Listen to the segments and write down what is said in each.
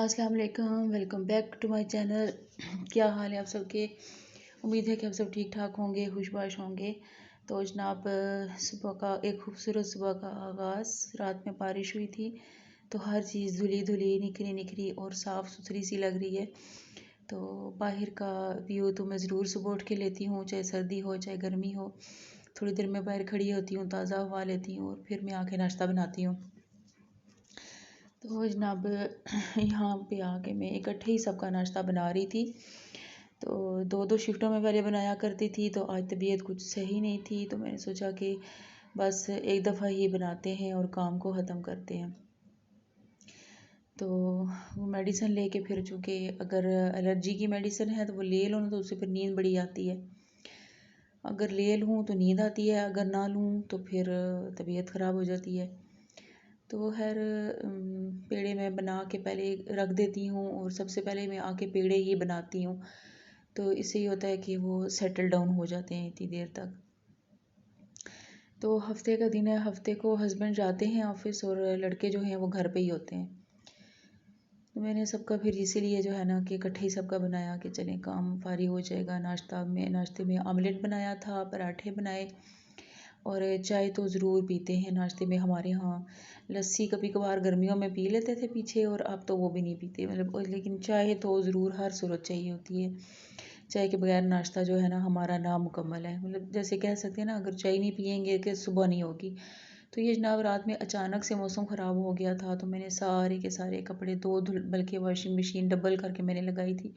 अस्सलाम वालेकुम, welcome back to my channel. क्या हाल है आप सबके? उम्मीद है कि आप सब ठीक ठाक होंगे, खुशबाश होंगे। तो जनाब सुबह का एक खूबसूरत सुबह का आगाज़, रात में बारिश हुई थी तो हर चीज़ धुली धुली निखरी निखरी और साफ़ सुथरी सी लग रही है। तो बाहर का व्यू तो मैं ज़रूर सुबह उठ के लेती हूँ, चाहे सर्दी हो चाहे गर्मी हो। थोड़ी देर में बाहर खड़ी होती हूँ, ताज़ा हवा लेती हूँ और फिर मैं आके नाश्ता बनाती हूँ। तो जनाब यहाँ पे आके मैं इकट्ठे ही सबका नाश्ता बना रही थी। तो दो दो शिफ्टों में पहले बनाया करती थी, तो आज तबीयत कुछ सही नहीं थी तो मैंने सोचा कि बस एक दफ़ा ही बनाते हैं और काम को ख़त्म करते हैं। तो वो मेडिसिन लेके फिर चूँकि अगर एलर्जी की मेडिसिन है तो वो ले लो ना तो उससे फिर नींद बड़ी आती है। अगर ले लूँ तो नींद आती है, अगर ना लूँ तो फिर तबीयत ख़राब हो जाती है। तो खैर पेड़े मैं बना के पहले रख देती हूँ और सबसे पहले मैं आके पेड़े ही बनाती हूँ। तो इससे ये होता है कि वो सेटल डाउन हो जाते हैं इतनी देर तक। तो हफ्ते का दिन है, हफ्ते को हस्बैंड जाते हैं ऑफिस और लड़के जो हैं वो घर पे ही होते हैं। तो मैंने सबका फिर इसीलिए जो है ना कि इकट्ठे ही सबका बनाया कि चलें काम फारी हो जाएगा। नाश्ते में ऑमलेट बनाया था, पराठे बनाए और चाय तो ज़रूर पीते हैं नाश्ते में हमारे यहाँ। लस्सी कभी कभार गर्मियों में पी लेते थे पीछे, और अब तो वो भी नहीं पीते मतलब, लेकिन चाय तो ज़रूर हर सूरत चाहिए होती है। चाय के बगैर नाश्ता जो है ना हमारा नामुकम्मल है। मतलब जैसे कह सकते हैं ना, अगर चाय नहीं पियेंगे कि सुबह नहीं होगी। तो ये जनाब रात में अचानक से मौसम ख़राब हो गया था तो मैंने सारे के सारे कपड़े दो धुल, बल्कि वॉशिंग मशीन डबल करके मैंने लगाई थी।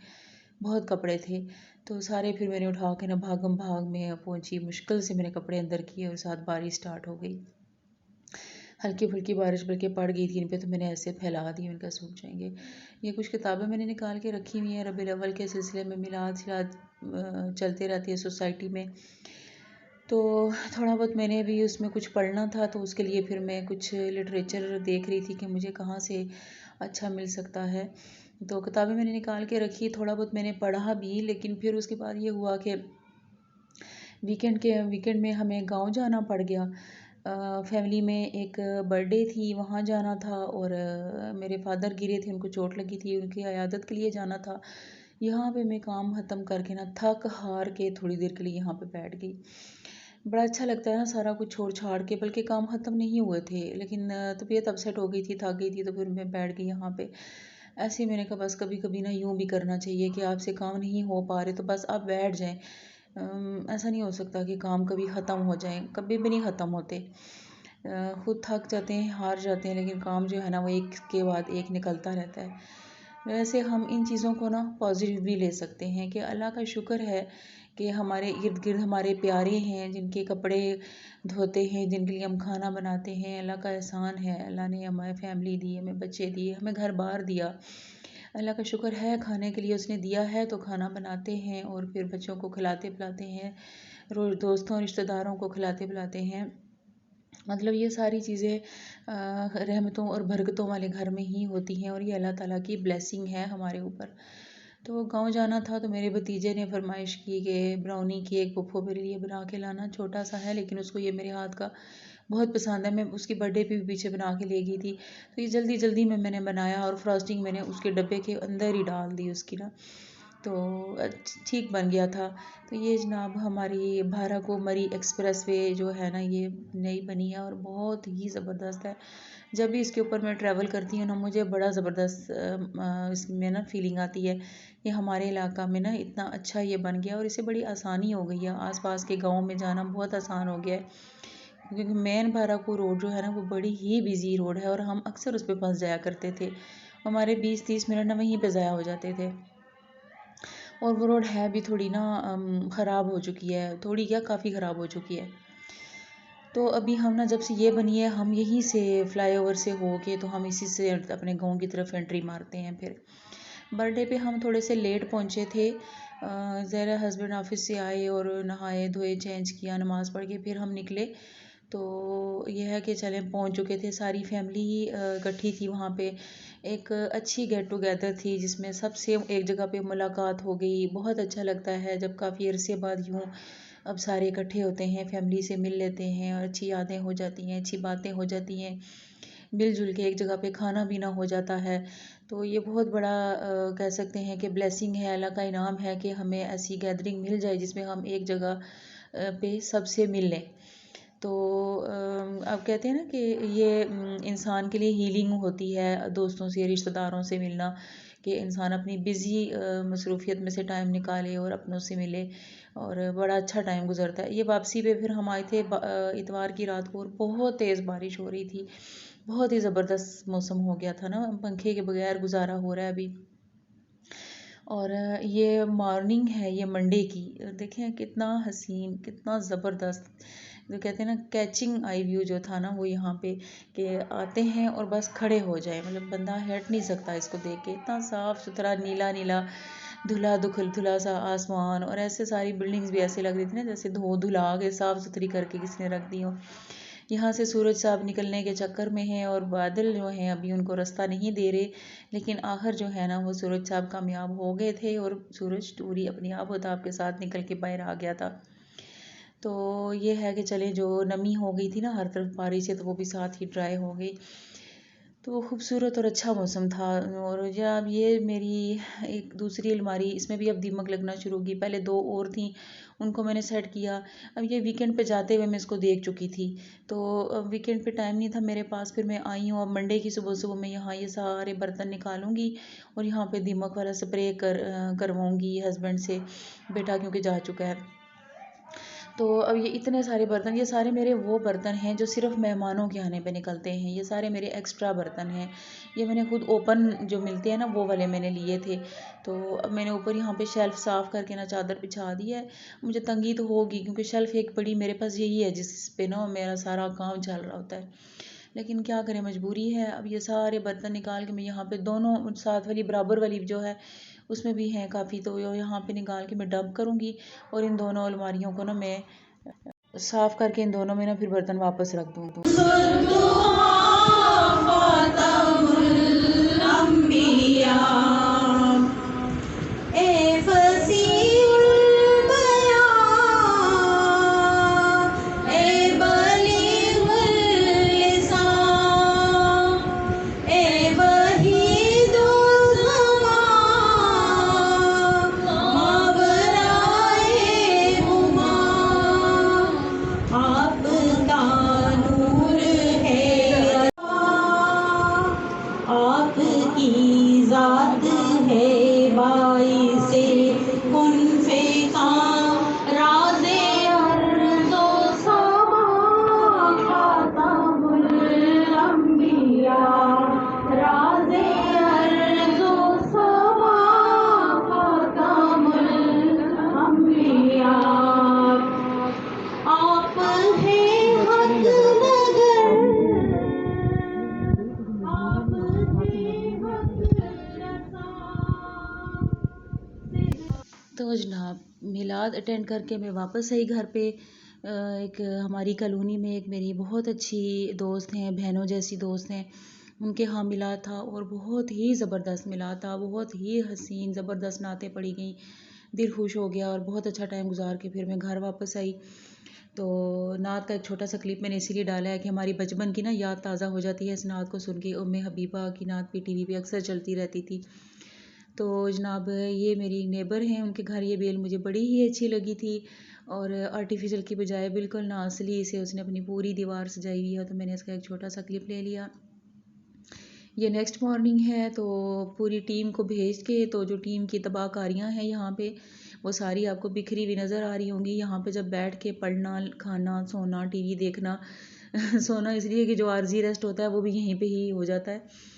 बहुत कपड़े थे तो सारे फिर मैंने उठा के ना भागम भाग में पहुंची, मुश्किल से मैंने कपड़े अंदर किए और साथ बारिश स्टार्ट हो गई। हल्की फुल्की बारिश बल्कि पड़ गई थी इन पे, तो मैंने ऐसे फैला दी, उनका सूख जाएंगे। ये कुछ किताबें मैंने निकाल के रखी हुई हैं, रबीउल अव्वल के सिलसिले में मिलाद शिलाद चलते रहती है सोसाइटी में। तो थोड़ा बहुत मैंने भी उसमें कुछ पढ़ना था, तो उसके लिए फिर मैं कुछ लिटरेचर देख रही थी कि मुझे कहाँ से अच्छा मिल सकता है। तो किताबें मैंने निकाल के रखी, थोड़ा बहुत मैंने पढ़ा भी, लेकिन फिर उसके बाद ये हुआ कि वीकेंड में हमें गांव जाना पड़ गया। फैमिली में एक बर्थडे थी, वहाँ जाना था और मेरे फादर गिरे थे, उनको चोट लगी थी, उनकी इयादत के लिए जाना था। यहाँ पे मैं काम ख़त्म करके ना थक हार के थोड़ी देर के लिए यहाँ पे बैठ गई। बड़ा अच्छा लगता है ना सारा कुछ छोड़ छाड़ के, बल्कि काम ख़त्म नहीं हुए थे लेकिन तबीयत अपसेट हो गई थी, थक गई थी, तो फिर मैं बैठ गई यहाँ पे। ऐसे ही मैंने कहा बस कभी कभी ना यूँ भी करना चाहिए कि आपसे काम नहीं हो पा रहे तो बस आप बैठ जाएं। ऐसा नहीं हो सकता कि काम कभी ख़त्म हो जाए, कभी भी नहीं ख़त्म होते। खुद थक जाते हैं, हार जाते हैं, लेकिन काम जो है ना वो एक के बाद एक निकलता रहता है। वैसे हम इन चीज़ों को ना पॉजिटिव भी ले सकते हैं कि अल्लाह का शुक्र है कि हमारे इर्द गिर्द हमारे प्यारे हैं जिनके कपड़े धोते हैं, जिनके लिए हम खाना बनाते हैं। अल्लाह का एहसान है, अल्लाह ने हमें फैमिली दी, हमें बच्चे दिए, हमें घर बार दिया। अल्लाह का शुक्र है, खाने के लिए उसने दिया है तो खाना बनाते हैं और फिर बच्चों को खिलाते पिलाते हैं, रोज़ दोस्तों रिश्तेदारों को खिलाते पिलाते हैं। मतलब ये सारी चीज़ें रहमतों और बरकतों वाले घर में ही होती हैं और ये अल्लाह ताला की ब्लेसिंग है हमारे ऊपर। तो गांव जाना था तो मेरे भतीजे ने फरमाइश की कि ब्राउनी केक पुप्पो मेरे लिए बना के लाना। छोटा सा है लेकिन उसको ये मेरे हाथ का बहुत पसंद है। मैं उसकी बर्थडे पे भी पीछे बना के ले गई थी, तो ये जल्दी जल्दी में मैंने बनाया और फ्रॉस्टिंग मैंने उसके डब्बे के अंदर ही डाल दी उसकी ना, तो ठीक बन गया था। तो ये जनाब हमारी भाराकुमरी एक्सप्रेस वे जो है ना ये नई बनी है और बहुत ही ज़बरदस्त है। जब भी इसके ऊपर मैं ट्रैवल करती हूँ ना मुझे बड़ा ज़बरदस्त इसमें ना फीलिंग आती है कि हमारे इलाका में ना इतना अच्छा ये बन गया और इससे बड़ी आसानी हो गई है। आसपास के गाँव में जाना बहुत आसान हो गया है, क्योंकि मेन भाराकू रोड जो है ना वो बड़ी ही बिजी रोड है और हम अक्सर उस पर फंस जाया करते थे। हमारे 20-30 मिनट ना वहीं पे ज़ाया हो जाते थे। और वो रोड है भी थोड़ी ना ख़राब हो चुकी है, थोड़ी क्या काफ़ी ख़राब हो चुकी है। तो अभी हम ना जब से ये बनी है हम यहीं से फ्लाईओवर से हो के तो हम इसी से अपने गांव की तरफ एंट्री मारते हैं। फिर बर्थडे पे हम थोड़े से लेट पहुँचे थे। ज़रा हस्बैंड ऑफिस से आए और नहाए धोए चेंज किया, नमाज़ पढ़ के फिर हम निकले। तो यह है कि चलें पहुंच चुके थे, सारी फैमिली ही इकट्ठी थी वहाँ पे। एक अच्छी गेट टुगेदर थी जिसमें सबसे एक जगह पे मुलाकात हो गई। बहुत अच्छा लगता है जब काफ़ी अरसे बाद यूँ अब सारे इकट्ठे होते हैं, फैमिली से मिल लेते हैं और अच्छी यादें हो जाती हैं, अच्छी बातें हो जाती हैं। मिलजुल के एक जगह पे खाना पीना हो जाता है। तो ये बहुत बड़ा कह सकते हैं कि ब्लेसिंग है, अल्लाह का इनाम है कि हमें ऐसी गैदरिंग मिल जाए जिसमें हम एक जगह पे सबसे मिल लें। तो अब कहते हैं ना कि ये इंसान के लिए हीलिंग होती है दोस्तों से, रिश्तेदारों से मिलना, कि इंसान अपनी बिज़ी मसरूफ़ियत में से टाइम निकाले और अपनों से मिले, और बड़ा अच्छा टाइम गुजरता है। ये वापसी पे फिर हम आए थे इतवार की रात को, और बहुत तेज़ बारिश हो रही थी, बहुत ही ज़बरदस्त मौसम हो गया था ना, पंखे के बगैर गुजारा हो रहा है अभी। और ये मॉर्निंग है ये मंडे की, देखें कितना हसीन, कितना ज़बरदस्त, जो कहते हैं ना कैचिंग आई व्यू जो था ना वो यहाँ पे, कि आते हैं और बस खड़े हो जाए, मतलब बंदा हट नहीं सकता इसको देख के। इतना साफ़ सुथरा नीला नीला धुला सा आसमान, और ऐसे सारी बिल्डिंग्स भी ऐसे लग रही थी ना जैसे धुला के साफ़ सुथरी करके किसने रख दी हो। यहाँ से सूरज साहब निकलने के चक्कर में हैं, और बादल जो हैं अभी उनको रास्ता नहीं दे रहे, लेकिन आखिर जो है ना वो सूरज साहब कामयाब हो गए थे, और सूरज पूरी अपनी आबोताब के साथ निकल के बाहर आ गया था। तो ये है कि चले, जो नमी हो गई थी ना हर तरफ बारिश से, तो वो भी साथ ही ड्राई हो गई। तो खूबसूरत और अच्छा मौसम था। और जब ये मेरी एक दूसरी अलमारी, इसमें भी अब दीमक लगना शुरू होगी, पहले दो और थी उनको मैंने सेट किया। अब ये वीकेंड पे जाते हुए मैं इसको देख चुकी थी, तो अब वीकेंड पे टाइम नहीं था मेरे पास, फिर मैं आई हूँ। अब मंडे की सुबह सुबह मैं यहाँ ये सारे बर्तन निकालूंगी, और यहाँ पे दीमक वाला स्प्रे करवाऊँगी हस्बैंड से, बेटा क्योंकि जा चुका है। तो अब ये इतने सारे बर्तन, ये सारे मेरे वो बर्तन हैं जो सिर्फ मेहमानों के आने पे निकलते हैं, ये सारे मेरे एक्स्ट्रा बर्तन हैं। ये मैंने खुद ओपन जो मिलते हैं ना वो वाले मैंने लिए थे। तो अब मैंने ऊपर यहाँ पे शेल्फ़ साफ़ करके ना चादर बिछा दी है। मुझे तंगी तो होगी क्योंकि शेल्फ़ एक बड़ी मेरे पास यही है जिस पे ना मेरा सारा काम चल रहा होता है, लेकिन क्या करें, मजबूरी है। अब ये सारे बर्तन निकाल के मैं यहाँ पे दोनों साथ वाली बराबर वाली जो है उसमें भी हैं काफ़ी, तो यहाँ पे निकाल के मैं डंप करूँगी, और इन दोनों अलमारियों को ना मैं साफ़ करके इन दोनों में ना फिर बर्तन वापस रख दूँ। तो जनाब मिलाद अटेंड करके मैं वापस आई घर पे। एक हमारी कॉलोनी में एक मेरी बहुत अच्छी दोस्त हैं, बहनों जैसी दोस्त हैं, उनके यहाँ मिला था, और बहुत ही ज़बरदस्त मिला था, बहुत ही हसीन ज़बरदस्त नातें पड़ी गई, दिल खुश हो गया, और बहुत अच्छा टाइम गुजार के फिर मैं घर वापस आई। तो नात का एक छोटा सा क्लिप मैंने इसीलिए डाला है कि हमारी बचपन की ना याद ताज़ा हो जाती है इस नात को सुन के। उम्मे हबीबा की नात भी टीवी पे अक्सर चलती रहती थी। तो जनाब ये मेरी नेबर हैं, उनके घर ये बेल मुझे बड़ी ही अच्छी लगी थी, और आर्टिफिशियल की बजाय बिल्कुल ना असली से उसने अपनी पूरी दीवार सजाई हुई है, तो मैंने इसका एक छोटा सा क्लिप ले लिया। ये नेक्स्ट मॉर्निंग है, तो पूरी टीम को भेज के, तो जो टीम की तबाहकारियाँ हैं यहाँ पे वो सारी आपको बिखरी हुई नज़र आ रही होंगी। यहाँ पे जब बैठ के पढ़ना, खाना, सोना, टीवी देखना सोना इसलिए कि जो आर्जी रेस्ट होता है वो भी यहीं पे ही हो जाता है।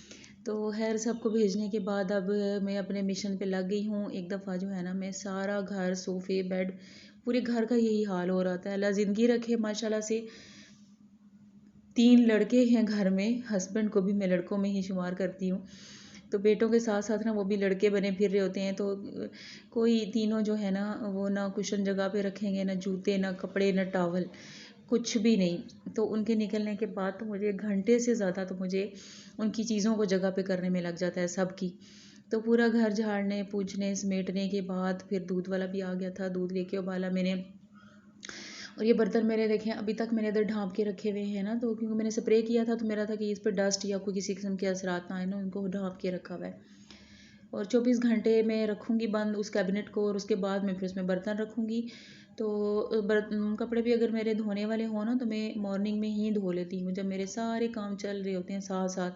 तो खैर सबको भेजने के बाद अब मैं अपने मिशन पे लग गई हूँ। एक दफ़ा जो है ना मैं सारा घर, सोफ़े, बेड, पूरे घर का यही हाल हो रहा था। अल्लाह ज़िंदगी रखे माशाल्लाह से। 3 लड़के हैं घर में, हस्बैंड को भी मैं लड़कों में ही शुमार करती हूँ। तो बेटों के साथ साथ ना वो भी लड़के बने फिर रहे होते हैं, तो कोई तीनों जो है ना वो ना कुशन जगह पे रखेंगे, ना जूते, ना कपड़े, ना टॉवल, कुछ भी नहीं। तो उनके निकलने के बाद तो मुझे घंटे से ज़्यादा तो मुझे उनकी चीज़ों को जगह पे करने में लग जाता है सबकी। तो पूरा घर झाड़ने, पूछने, समेटने के बाद फिर दूध वाला भी आ गया था, दूध लेके उबाला मैंने, और ये बर्तन मेरे देखें अभी तक मैंने इधर ढाँप के रखे हुए हैं ना, तो क्योंकि मैंने स्प्रे किया था तो मेरा था कि इस पर डस्ट या कोई किसी किस्म के असरात ना आए ना, उनको ढाँप के रखा हुआ है। और 24 घंटे मैं रखूँगी बंद उस कैबिनेट को, और उसके बाद मैं फिर उसमें बर्तन रखूँगी। तो कपड़े भी अगर मेरे धोने वाले हों ना, तो मैं मॉर्निंग में ही धो लेती हूँ, जब मेरे सारे काम चल रहे होते हैं साथ साथ,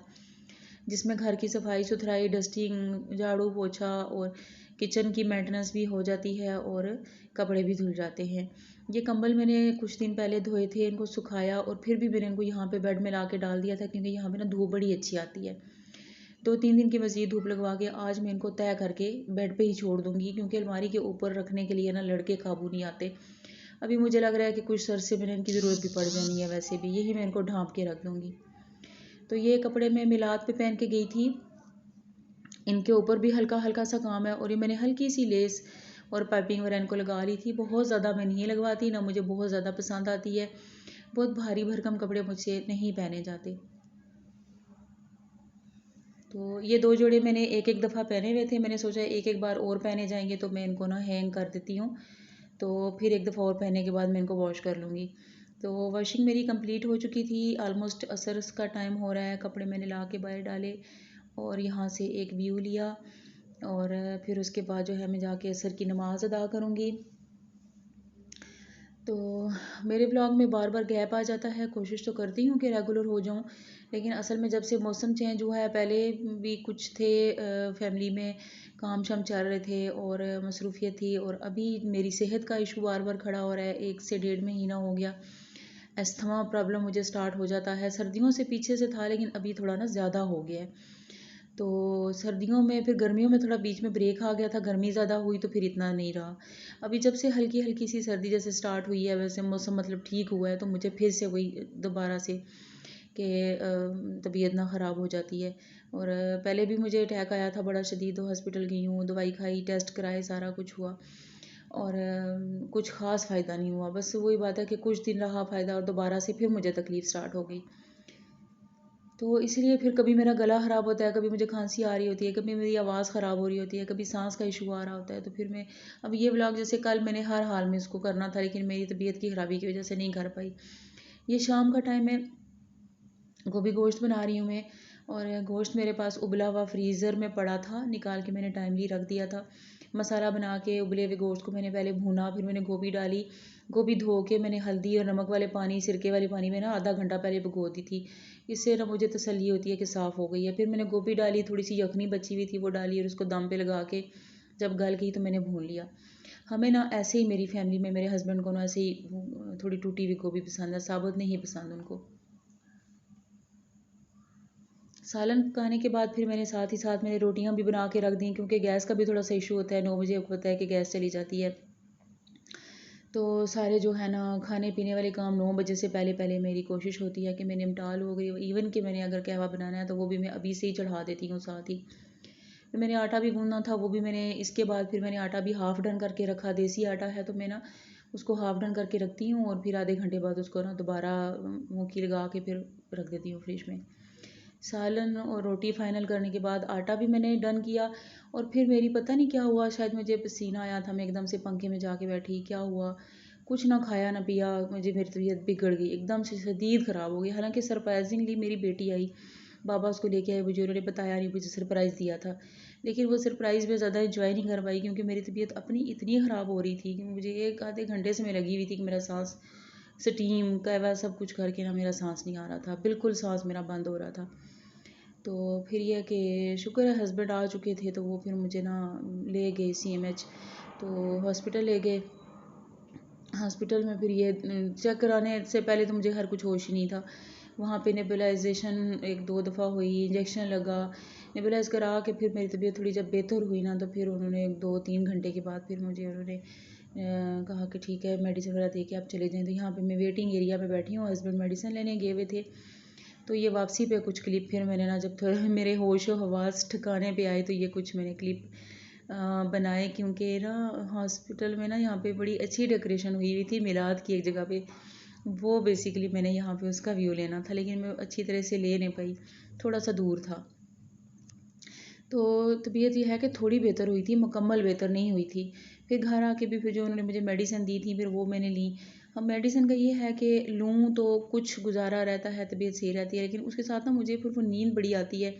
जिसमें घर की सफाई सुथराई, डस्टिंग, झाड़ू पोछा और किचन की मेंटेनेंस भी हो जाती है और कपड़े भी धुल जाते हैं। ये कंबल मैंने कुछ दिन पहले धोए थे, इनको सुखाया और फिर भी मैंने इनको यहाँ पे बेड में ला के डाल दिया था, क्योंकि यहाँ पे ना धूप बड़ी अच्छी आती है। 2-3 दिन की मज़ीद धूप लगवा के आज मैं इनको तय करके बेड पे ही छोड़ दूँगी, क्योंकि अलमारी के ऊपर रखने के लिए ना लड़के काबू नहीं आते। अभी मुझे लग रहा है कि कुछ अरसे में इनकी ज़रूरत भी पड़ जानी है, वैसे भी यही मैं इनको ढाँप के रख दूँगी। तो ये कपड़े मैं मिलाद पे पहन के गई थी, इनके ऊपर भी हल्का हल्का सा काम है, और ये मैंने हल्की सी लेस और पाइपिंग वगैरह इनको लगा ली थी। बहुत ज़्यादा मैं नहीं लगवाती, ना मुझे बहुत ज़्यादा पसंद आती है। बहुत भारी भरकम कपड़े मुझसे नहीं पहने जाते। तो ये 2 जोड़े मैंने एक-एक दफ़ा पहने हुए थे। मैंने सोचा एक एक बार और पहने जाएंगे तो मैं इनको ना हैंग कर देती हूँ, तो फिर एक दफ़ा और पहनने के बाद मैं इनको वॉश कर लूँगी। तो वॉशिंग मेरी कंप्लीट हो चुकी थी, ऑलमोस्ट असर का टाइम हो रहा है। कपड़े मैंने ला के बाहर डाले और यहाँ से एक व्यू लिया, और फिर उसके बाद जो है मैं जाके असर की नमाज़ अदा करूँगी। तो मेरे ब्लॉग में बार बार गैप आ जाता है, कोशिश तो करती हूँ कि रेगुलर हो जाऊँ, लेकिन असल में जब से मौसम चेंज हुआ है, पहले भी कुछ थे, फैमिली में काम शाम चल रहे थे और मसरूफ़ियत थी, और अभी मेरी सेहत का इशू बार बार खड़ा हो रहा है। 1 से 1.5 महीना हो गया अस्थमा प्रॉब्लम मुझे स्टार्ट हो जाता है। सर्दियों से पीछे से था, लेकिन अभी थोड़ा ना ज़्यादा हो गया है। तो सर्दियों में, फिर गर्मियों में थोड़ा बीच में ब्रेक आ गया था, गर्मी ज़्यादा हुई तो फिर इतना नहीं रहा। अभी जब से हल्की हल्की सी सर्दी जैसे स्टार्ट हुई है, वैसे मौसम मतलब ठीक हुआ है, तो मुझे फिर से वही दोबारा से कि तबीयत ना ख़राब हो जाती है। और पहले भी मुझे अटैक आया था बड़ा शदीद, तो हॉस्पिटल गई हूँ, दवाई खाई, टेस्ट कराए, सारा कुछ हुआ, और कुछ ख़ास फ़ायदा नहीं हुआ। बस वही बात है कि कुछ दिन रहा फ़ायदा और दोबारा से फिर मुझे तकलीफ़ स्टार्ट हो गई। तो इसलिए फिर कभी मेरा गला ख़राब होता है, कभी मुझे खांसी आ रही होती है, कभी मेरी आवाज़ ख़राब हो रही होती है, कभी सांस का इशू आ रहा होता है। तो फिर मैं, अब ये व्लॉग जैसे कल मैंने हर हाल में इसको करना था, लेकिन मेरी तबीयत की ख़राबी की वजह से नहीं कर पाई। ये शाम का टाइम है, गोभी गोश्त बना रही हूँ मैं, और गोश्त मेरे पास उबला हुआ फ्रीज़र में पड़ा था, निकाल के मैंने टाइमली रख दिया था। मसाला बना के उबले हुए गोश्त को मैंने पहले भूना, फिर मैंने गोभी डाली, गोभी धो के मैंने हल्दी और नमक वाले पानी, सिरके वाले पानी में ना आधा घंटा पहले भिगो दी थी। इससे ना मुझे तसल्ली होती है कि साफ़ हो गई है। फिर मैंने गोभी डाली, थोड़ी सी यखनी बची हुई थी वो डाली, और उसको दम पे लगा के जब गल गई तो मैंने भून लिया। हमें ना ऐसे ही, मेरी फैमिली में मेरे हस्बैंड को ना ऐसे ही थोड़ी टूटी हुई गोभी पसंद है, साबुत नहीं पसंद उनको। सालन पकाने के बाद फिर मैंने साथ ही साथ मैंने रोटियां भी बना के रख दी, क्योंकि गैस का भी थोड़ा सा इशू होता है। 9 बजे आपको पता है कि गैस चली जाती है, तो सारे जो है ना खाने पीने वाले काम 9 बजे से पहले पहले मेरी कोशिश होती है कि मैं निपटा लूँ। अगर इवन कि मैंने अगर कहवा बनाना है तो वो भी मैं अभी से ही चढ़ा देती हूँ साथ ही। फिर मैंने आटा भी गूंदना था, वो भी मैंने इसके बाद फिर मैंने आटा भी हाफ़ डन करके रखा। देसी आटा है तो मैं ना उसको हाफ़ डन करके रखती हूँ, और फिर आधे घंटे बाद उसको ना दोबारा मुँकी लगा के फिर रख देती हूँ फ्रिज में। सालन और रोटी फाइनल करने के बाद आटा भी मैंने डन किया, और फिर मेरी पता नहीं क्या हुआ, शायद मुझे पसीना आया था, मैं एकदम से पंखे में जाके बैठी, क्या हुआ, कुछ ना खाया ना पिया, मुझे मेरी तबीयत बिगड़ गई, एकदम से शदीद ख़राब हो गई। हालांकि सरप्राइजिंगली मेरी बेटी आई, बाबा उसको लेके आए, मुझे उन्होंने बताया नहीं, मुझे सरप्राइज़ दिया था, लेकिन वो सरप्राइज़ में ज़्यादा इंजॉय नहीं कर पाई, क्योंकि मेरी तबीयत अपनी इतनी ख़राब हो रही थी कि मुझे एक आधे घंटे से मैं लगी हुई थी कि मेरा सांस, स्टीम का वह सब कुछ करके ना मेरा सांस नहीं आ रहा था, बिल्कुल सांस मेरा बंद हो रहा था। तो फिर यह कि शुक्र है हस्बैंड आ चुके थे, तो वो फिर मुझे ना ले गए CMH, तो हॉस्पिटल ले गए। हॉस्पिटल में फिर ये चेक कराने से पहले तो मुझे हर कुछ होश ही नहीं था। वहाँ पे नेबुलाइजेशन 1-2 दफ़ा हुई, इंजेक्शन लगा, नेबुलाइज करा के फिर मेरी तबीयत थोड़ी जब बेहतर हुई ना, तो फिर उन्होंने 2-3 घंटे के बाद फिर मुझे उन्होंने कहा कि ठीक है, मेडिसिन वगैरह दे के आप चले जाएँ। तो यहाँ पे मैं वेटिंग एरिया में बैठी हूँ, हस्बैंड मेडिसिन लेने गए हुए थे। तो ये वापसी पे कुछ क्लिप फिर मैंने ना, जब थोड़ा मेरे होश और हवास ठिकाने पे आए, तो ये कुछ मैंने क्लिप बनाए, क्योंकि ना हॉस्पिटल में ना यहाँ पे बड़ी अच्छी डेकोरेशन हुई हुई थी मिलाद की एक जगह पे, वो बेसिकली मैंने यहाँ पे उसका व्यू लेना था, लेकिन मैं अच्छी तरह से ले नहीं पाई, थोड़ा सा दूर था। तो तबीयत ये है कि थोड़ी बेहतर हुई थी, मुकम्मल बेहतर नहीं हुई थी। फिर घर आके भी फिर जो उन्होंने मुझे मेडिसिन दी थी, फिर वो मैंने ली। अब मेडिसिन का ये है कि लूँ तो कुछ गुजारा रहता है, तबीयत सही रहती है, लेकिन उसके साथ ना मुझे फिर वो नींद बड़ी आती है।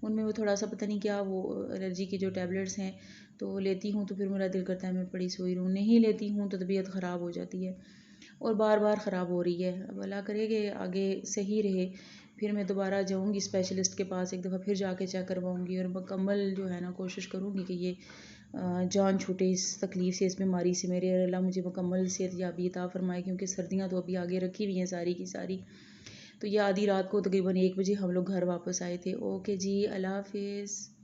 उनमें वो थोड़ा सा पता नहीं क्या वो एलर्जी की जो टैबलेट्स हैं, तो लेती हूँ तो फिर मेरा दिल करता है मैं पड़ी सोई रहूँ, नहीं लेती हूँ तो तबीयत ख़राब हो जाती है और बार बार ख़राब हो रही है। अब अल्लाह करे कि आगे सही रहे, फिर मैं दोबारा जाऊँगी स्पेशलिस्ट के पास, एक दफ़ा फिर जाके चेक करवाऊँगी और मुकम्मल जो है ना कोशिश करूँगी कि ये जान छूटे इस तकलीफ़ से, इस बीमारी से मेरे, और अल्लाह मुझे मुकम्मल सेहतयाबी अता फ़रमाए, क्योंकि सर्दियाँ तो अभी आगे रखी हुई हैं सारी की सारी। तो ये आधी रात को तकरीबन 1 बजे हम लोग घर वापस आए थे। ओके जी, अल्लाह हाफ़िज़।